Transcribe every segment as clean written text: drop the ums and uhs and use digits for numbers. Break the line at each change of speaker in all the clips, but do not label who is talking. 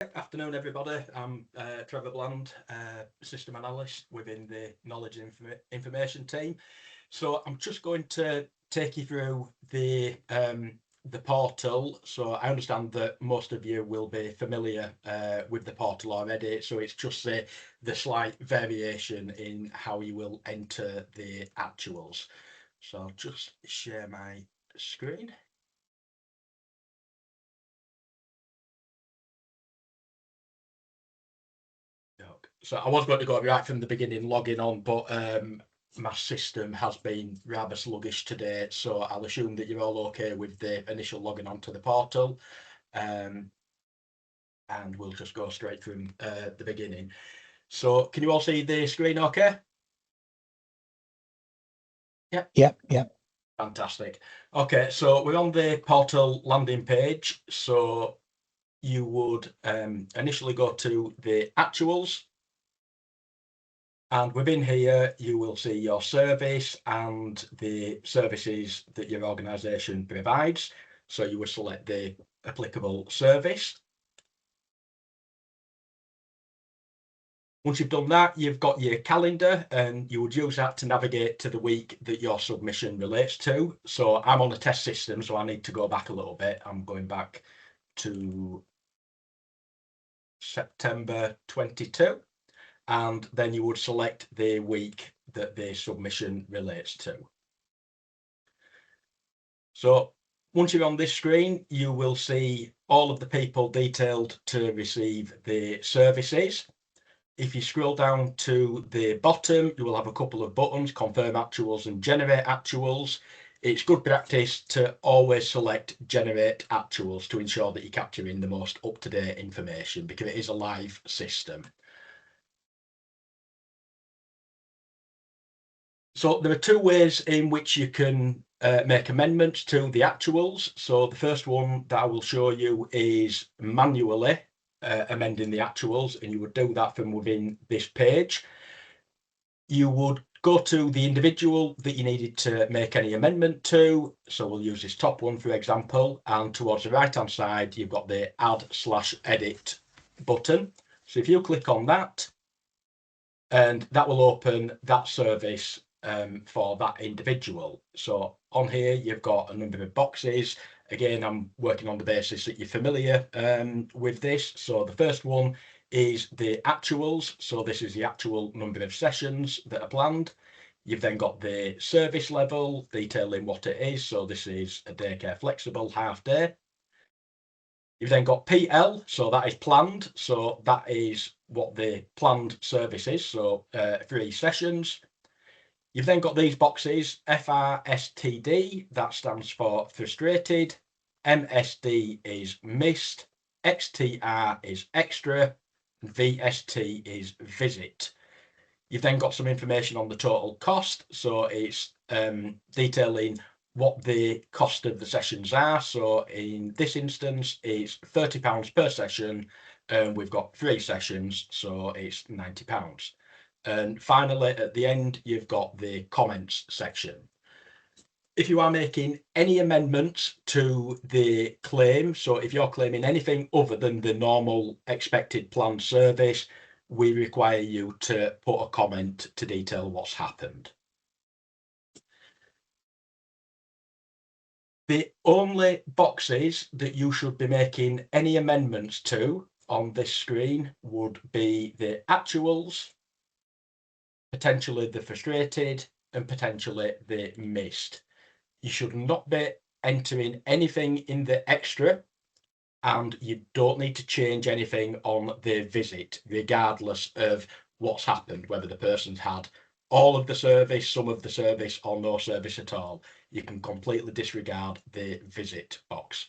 Afternoon, everybody. I'm Trevor Bland, system analyst within the knowledge and information team. So I'm just going to take you through the portal. So I understand that most of you will be familiar with the portal already. So it's just the slight variation in how you will enter the actuals. So I'll just share my screen. So I was going to go right from the beginning, logging on, but my system has been rather sluggish today, so I'll assume that you're all okay with the initial logging onto the portal, and we'll just go straight from the beginning. So can you all see the screen okay? Yeah.
Yep.
Fantastic. Okay, so we're on the portal landing page. So you would initially go to the actuals. And within here, you will see your service and the services that your organisation provides. So you would select the applicable service. Once you've done that, you've got your calendar and you would use that to navigate to the week that your submission relates to. So I'm on a test system, so I need to go back a little bit. I'm going back to September 22. And then you would select the week that the submission relates to. So once you're on this screen, you will see all of the people detailed to receive the services. If you scroll down to the bottom, you will have a couple of buttons, confirm actuals and generate actuals. It's good practice to always select generate actuals to ensure that you're capturing the most up-to-date information because it is a live system. So there are two ways in which you can make amendments to the actuals. So the first one that I will show you is manually amending the actuals, and you would do that from within this page. You would go to the individual that you needed to make any amendment to. So we'll use this top one, for example, and towards the right-hand side, you've got the add/edit button. So if you click on that, and that will open that service for that individual. So on here, you've got a number of boxes. Again, I'm working on the basis that you're familiar with this. So the first one is the actuals. So this is the actual number of sessions that are planned. You've then got the service level detailing what it is. So this is a daycare flexible half day. You've then got PL, so that is planned. So that is what the planned service is. So 3 sessions. You've then got these boxes, FRSTD, that stands for frustrated. MSD is missed. XTR is extra. And VST is visit. You've then got some information on the total cost. So it's detailing what the cost of the sessions are. So in this instance, it's £30 per session, and we've got 3 sessions, so it's £90. And finally, at the end, you've got the comments section. If you are making any amendments to the claim, so if you're claiming anything other than the normal expected planned service, we require you to put a comment to detail what's happened. The only boxes that you should be making any amendments to on this screen would be the actuals, potentially the frustrated, and potentially the missed. You should not be entering anything in the extra, and you don't need to change anything on the visit, regardless of what's happened, whether the person's had all of the service, some of the service, or no service at all. You can completely disregard the visit box.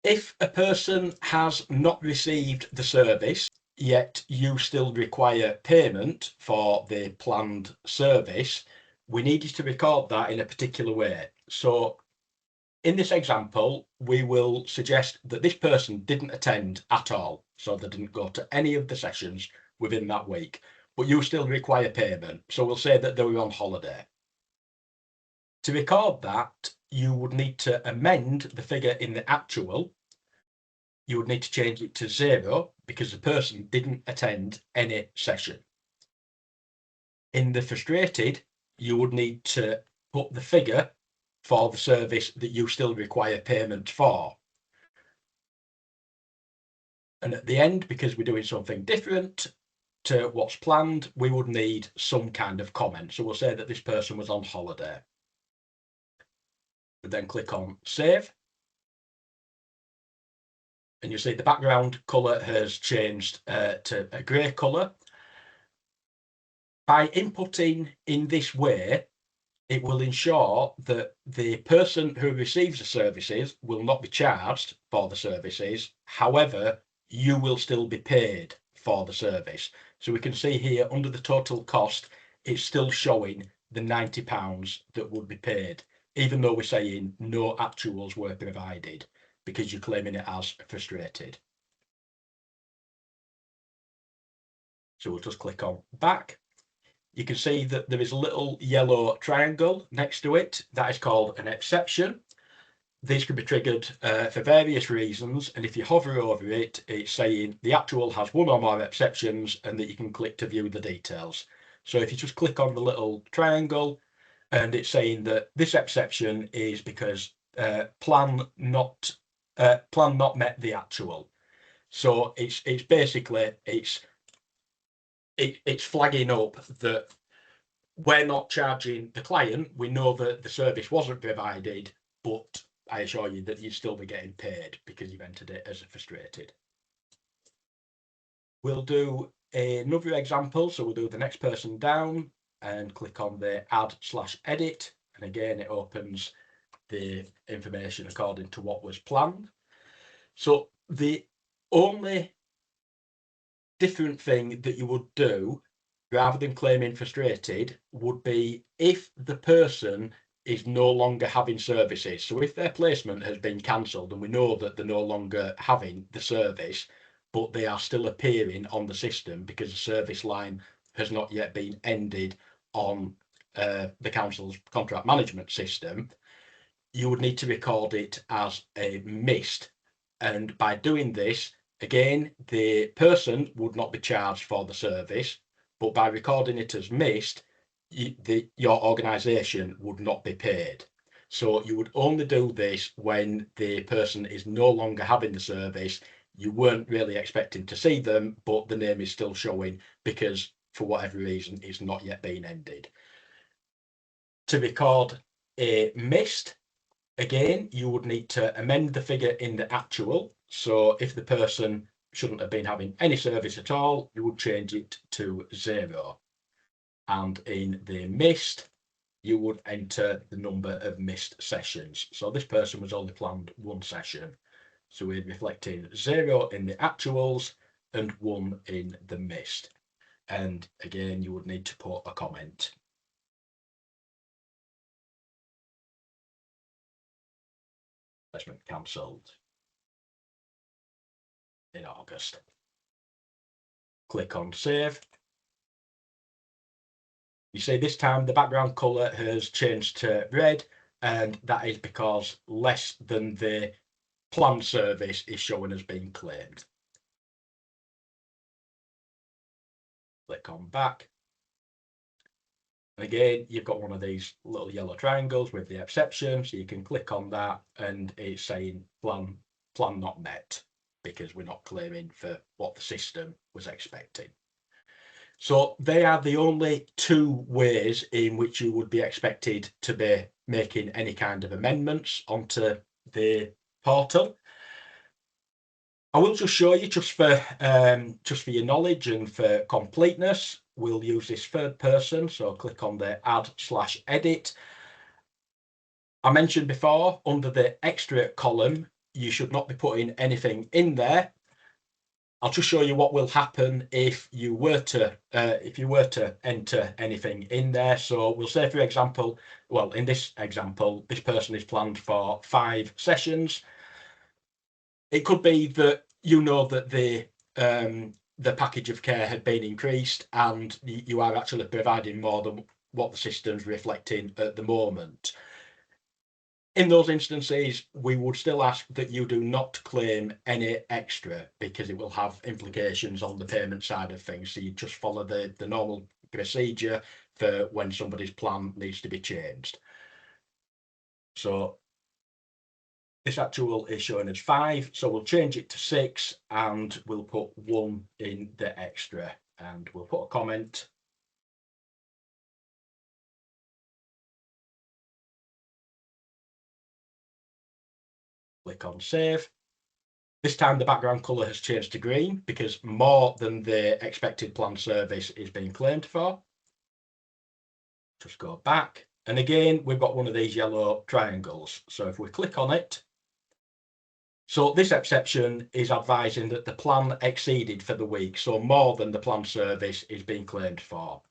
If a person has not received the service, yet you still require payment for the planned service, we need you to record that in a particular way. So in this example, we will suggest that this person didn't attend at all, so they didn't go to any of the sessions within that week, but you still require payment. So we'll say that they were on holiday. To record that, you would need to amend the figure in the actual you would need to change it to 0 because the person didn't attend any session. In the frustrated, you would need to put the figure for the service that you still require payment for. And at the end, because we're doing something different to what's planned, we would need some kind of comment. So we'll say that this person was on holiday. We then click on save. And you see the background colour has changed to a grey colour. By inputting in this way, it will ensure that the person who receives the services will not be charged for the services. However, you will still be paid for the service. So we can see here under the total cost, it's still showing the £90 that would be paid, even though we're saying no actuals were provided, because you're claiming it as frustrated. So we'll just click on back. You can see that there is a little yellow triangle next to it. That is called an exception. These can be triggered for various reasons, and if you hover over it, it's saying the actual has one or more exceptions and that you can click to view the details. So if you just click on the little triangle, and it's saying that this exception is because plan not met the actual. So it's basically it's flagging up that we're not charging the client. We know that the service wasn't provided, but I assure you that you'd still be getting paid because you've entered it as a frustrated. We'll do another example. So we'll do the next person down and click on the add/edit. And again, it opens the information according to what was planned. So the only different thing that you would do rather than claiming frustrated would be if the person is no longer having services. So if their placement has been cancelled and we know that they're no longer having the service, but they are still appearing on the system because the service line has not yet been ended on the council's contract management system, you would need to record it as a missed. And by doing this, again, the person would not be charged for the service, but by recording it as missed, your organisation would not be paid. So you would only do this when the person is no longer having the service. You weren't really expecting to see them, but the name is still showing because for whatever reason, it's not yet been ended. To record a missed, again, you would need to amend the figure in the actual. So if the person shouldn't have been having any service at all, you would change it to 0. And in the missed, you would enter the number of missed sessions. So this person was only planned 1 session. So we're reflecting 0 in the actuals and 1 in the missed. And again, you would need to put a comment. Assessment cancelled in August. Click on save. You see this time the background colour has changed to red, and that is because less than the planned service is showing as being claimed. Click on back. And again, you've got one of these little yellow triangles with the exception, so you can click on that and it's saying plan not met because we're not claiming for what the system was expecting. So they are the only 2 ways in which you would be expected to be making any kind of amendments onto the portal. I will just show you just for your knowledge and for completeness. We'll use this third person. So click on the add/edit. I mentioned before under the extra column, you should not be putting anything in there. I'll just show you what will happen if you were to enter anything in there. So we'll say, for example, well, in this example, this person is planned for 5 sessions. It could be that you know that the package of care had been increased and you are actually providing more than what the system's reflecting at the moment. In those instances, we would still ask that you do not claim any extra because it will have implications on the payment side of things. So you just follow the normal procedure for when somebody's plan needs to be changed. So this actual is showing as 5, so we'll change it to 6 and we'll put 1 in the extra and we'll put a comment. Click on save. This time the background colour has changed to green because more than the expected plan service is being claimed for. Just go back. And again, we've got one of these yellow triangles. So if we click on it, so this exception is advising that the plan exceeded for the week. So more than the plan service is being claimed for.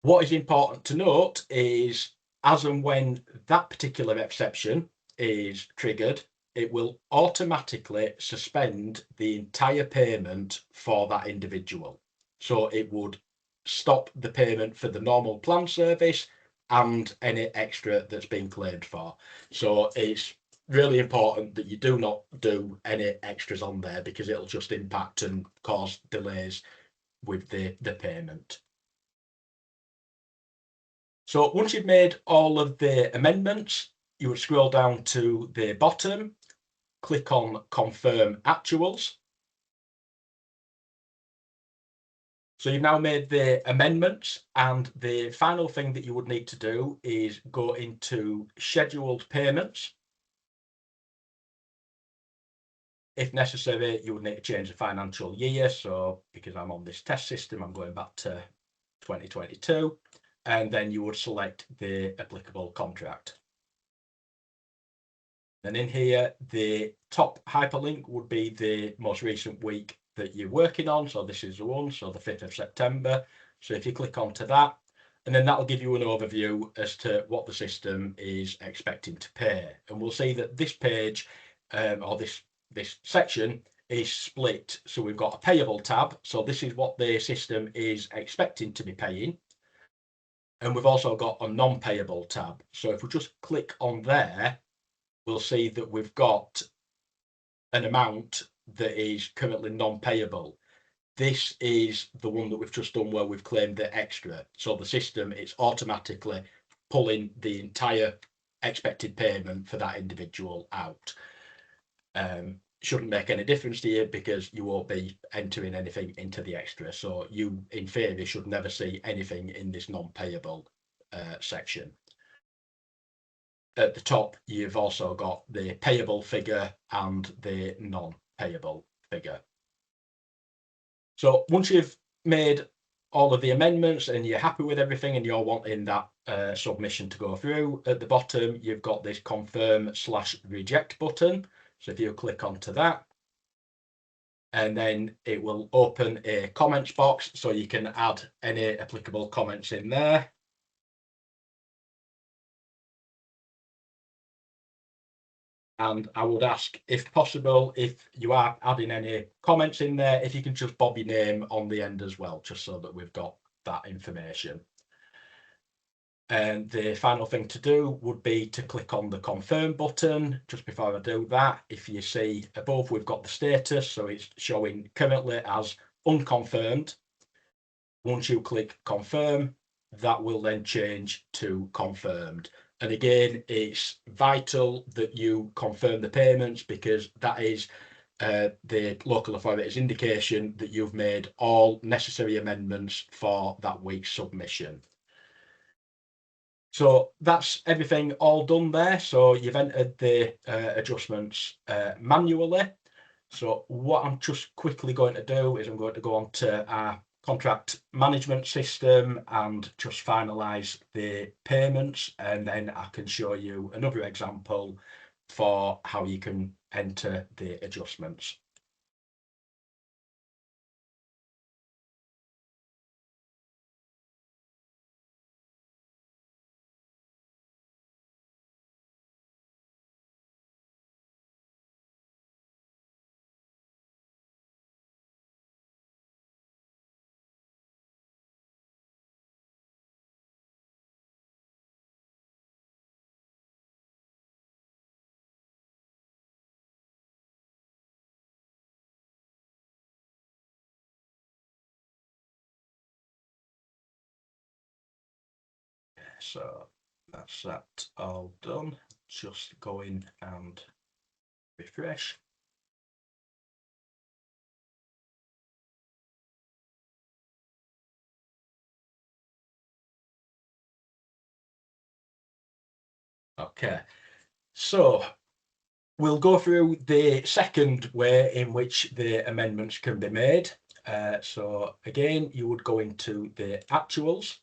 What is important to note is as and when that particular exception is triggered, it will automatically suspend the entire payment for that individual. So it would stop the payment for the normal plan service and any extra that's been claimed for. So it's really important that you do not do any extras on there because it'll just impact and cause delays with the payment. So once you've made all of the amendments, you would scroll down to the bottom, click on Confirm Actuals. So you've now made the amendments, and the final thing that you would need to do is go into Scheduled Payments. If necessary, you would need to change the financial year. So because I'm on this test system, I'm going back to 2022, and then you would select the applicable contract. And in here, the top hyperlink would be the most recent week that you're working on. So this is the one, so the 5th of September. So if you click onto that, and then that'll give you an overview as to what the system is expecting to pay. And we'll see that this page, or this section is split. So we've got a payable tab. So this is what the system is expecting to be paying. And we've also got a non-payable tab. So if we just click on there, we'll see that we've got an amount that is currently non-payable. This is the one that we've just done where we've claimed the extra. So the system is automatically pulling the entire expected payment for that individual out. Shouldn't make any difference to you because you won't be entering anything into the extra. So you, in theory, should never see anything in this non-payable section. At the top, you've also got the payable figure and the non-payable figure. So once you've made all of the amendments and you're happy with everything and you're wanting that submission to go through, at the bottom, you've got this confirm/reject button. So if you click onto that, and then it will open a comments box so you can add any applicable comments in there. And I would ask, if possible, if you are adding any comments in there, if you can just bob your name on the end as well, just so that we've got that information. And the final thing to do would be to click on the confirm button. Just before I do that, if you see above, we've got the status, so it's showing currently as unconfirmed. Once you click confirm, that will then change to confirmed. And again, it's vital that you confirm the payments because that is the local authority's indication that you've made all necessary amendments for that week's submission. So that's everything all done there. So you've entered the adjustments manually. So what I'm just quickly going to do is I'm going to go on to our contract management system and just finalize the payments, and then I can show you another example for how you can enter the adjustments. so that's that all done. Just go in and refresh. Okay, so we'll go through the second way in which the amendments can be made. So again, you would go into the actuals,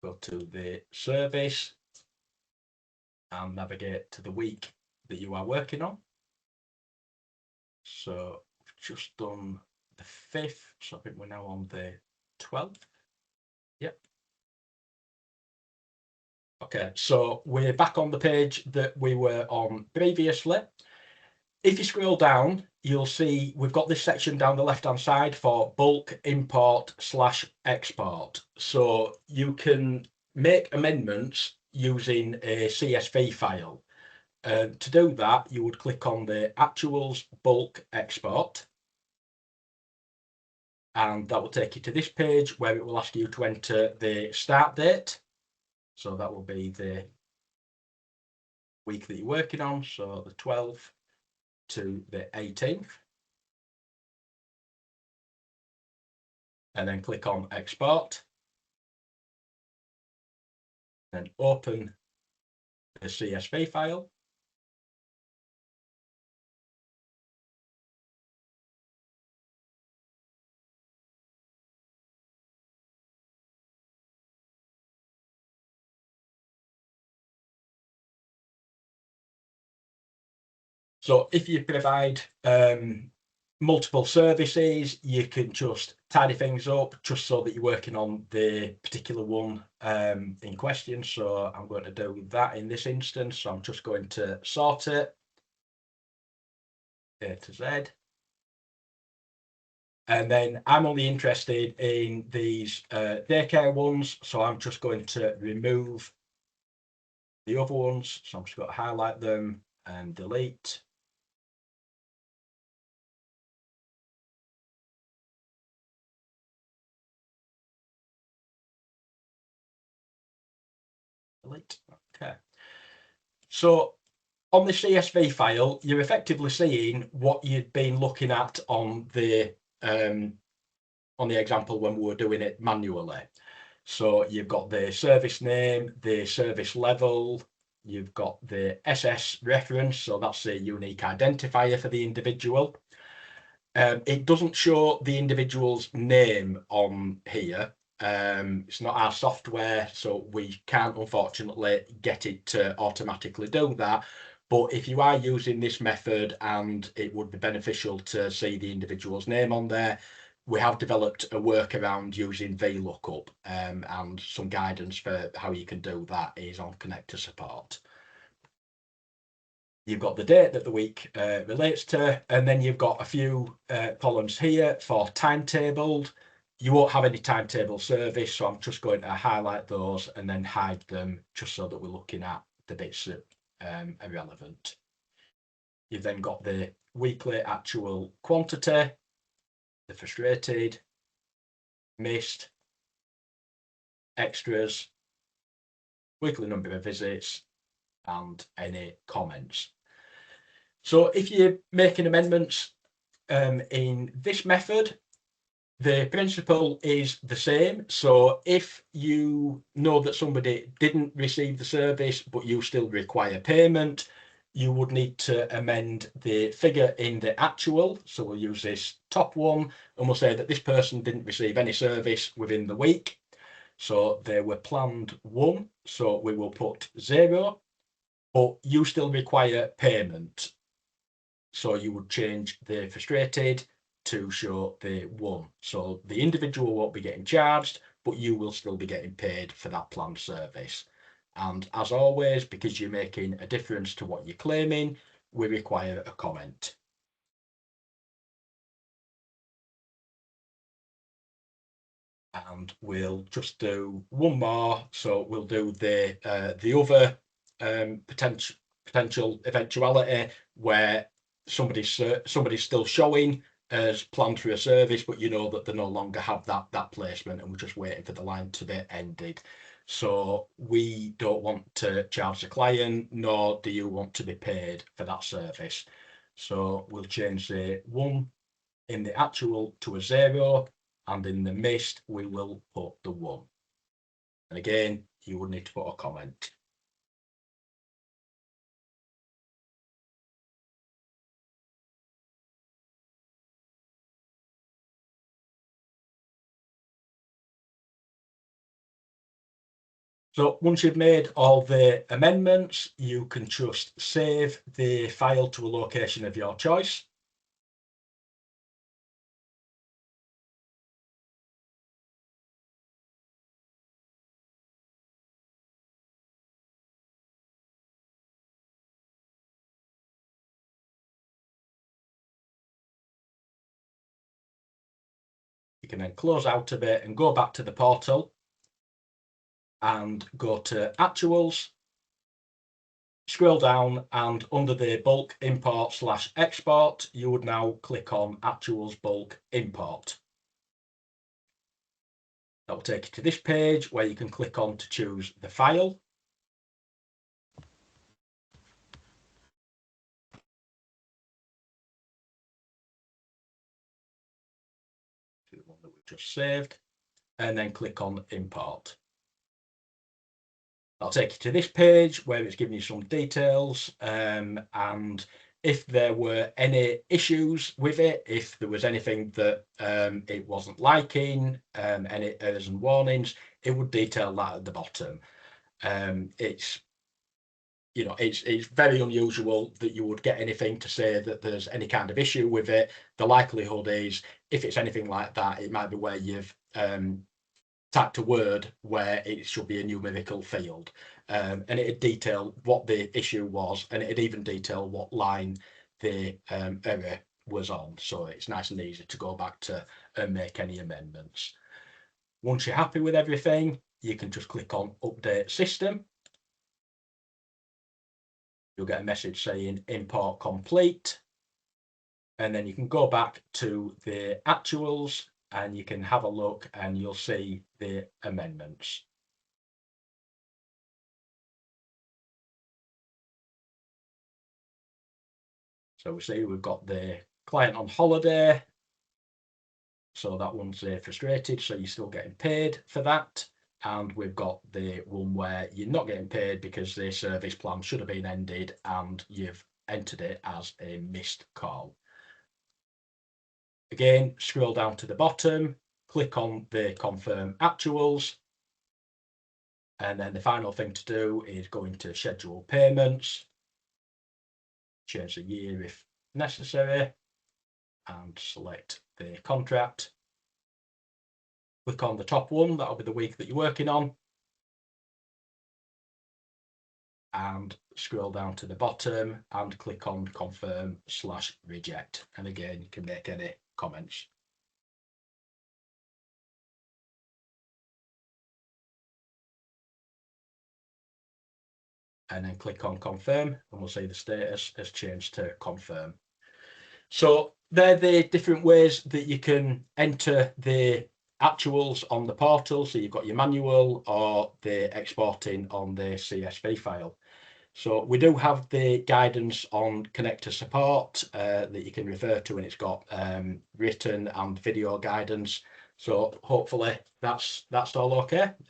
go to the service, and navigate to the week that you are working on. So we've just done the 5th, so I think we're now on the 12th. Yep. Okay, so we're back on the page that we were on previously. If you scroll down, you'll see we've got this section down the left-hand side for bulk import / export. So you can make amendments using a CSV file. To do that, you would click on the actuals bulk export. And that will take you to this page where it will ask you to enter the start date. So that will be the week that you're working on, so the 12th to the 18th. And then click on export. Then open the CSV file. So if you provide multiple services, you can just tidy things up just so that you're working on the particular one in question. So I'm going to do that in this instance. So I'm just going to sort it A to Z. And then I'm only interested in these daycare ones. So I'm just going to remove the other ones. So I'm just going to highlight them and delete. Delete. Okay. So on the CSV file, you're effectively seeing what you'd been looking at on the example when we were doing it manually. So you've got the service name, the service level, you've got the SS reference, so that's a unique identifier for the individual. It doesn't show the individual's name on here. It's not our software, so we can't unfortunately get it to automatically do that. But if you are using this method and it would be beneficial to see the individual's name on there, we have developed a workaround using VLOOKUP, and some guidance for how you can do that is on Connector Support. You've got the date that the week relates to, and then you've got a few columns here for timetabled. You won't have any timetable service, so I'm just going to highlight those and then hide them just so that we're looking at the bits that are relevant. You've then got the weekly actual quantity, the frustrated, missed, extras, weekly number of visits, and any comments. So if you're making amendments in this method, the principle is the same. So if you know that somebody didn't receive the service, but you still require payment, you would need to amend the figure in the actual. So we'll use this top one and we'll say that this person didn't receive any service within the week. So they were planned 1, so we will put 0, but you still require payment. So you would change the frustrated to show the 1. So the individual won't be getting charged, but you will still be getting paid for that planned service. And as always, because you're making a difference to what you're claiming, we require a comment. And we'll just do one more. So we'll do the other potential eventuality where somebody's still showing as planned for a service, but you know that they no longer have that placement and we're just waiting for the line to be ended. So we don't want to charge the client, nor do you want to be paid for that service. So we'll change the 1 in the actual to a 0, and in the missed we will put the 1. And again, you would need to put a comment. So once you've made all the amendments, you can just save the file to a location of your choice. You can then close out of it and go back to the portal and go to Actuals, scroll down, and under the bulk import/export, you would now click on Actuals bulk import. That will take you to this page where you can click on to choose the file. The one that we've just saved, and then click on import. I'll take you to this page where it's giving you some details, and if there were any issues with it, if there was anything that it wasn't liking, any errors and warnings, it would detail that at the bottom. It's very unusual that you would get anything to say that there's any kind of issue with it. The likelihood is, if it's anything like that, it might be where you've typed a word where it should be a numerical field, and it'd detail what the issue was, and it'd even detail what line the error was on. So it's nice and easy to go back to and make any amendments. Once you're happy with everything, you can just click on Update System. You'll get a message saying import complete, and then you can go back to the actuals and you can have a look and you'll see the amendments. So we see we've got the client on holiday, so that one's frustrated, so you're still getting paid for that. And we've got the one where you're not getting paid because the service plan should have been ended and you've entered it as a missed call. Again, scroll down to the bottom, click on the confirm actuals, and then the final thing to do is go into schedule payments, change the year if necessary, and select the contract. Click on the top one, that'll be the week that you're working on, and scroll down to the bottom and click on confirm/reject. And again, you can make any comments. And then click on confirm, and we'll see the status has changed to confirm. So they're the different ways that you can enter the actuals on the portal. So you've got your manual or the exporting on the CSV file. So we do have the guidance on connector support that you can refer to, and it's got written and video guidance. So hopefully that's all okay.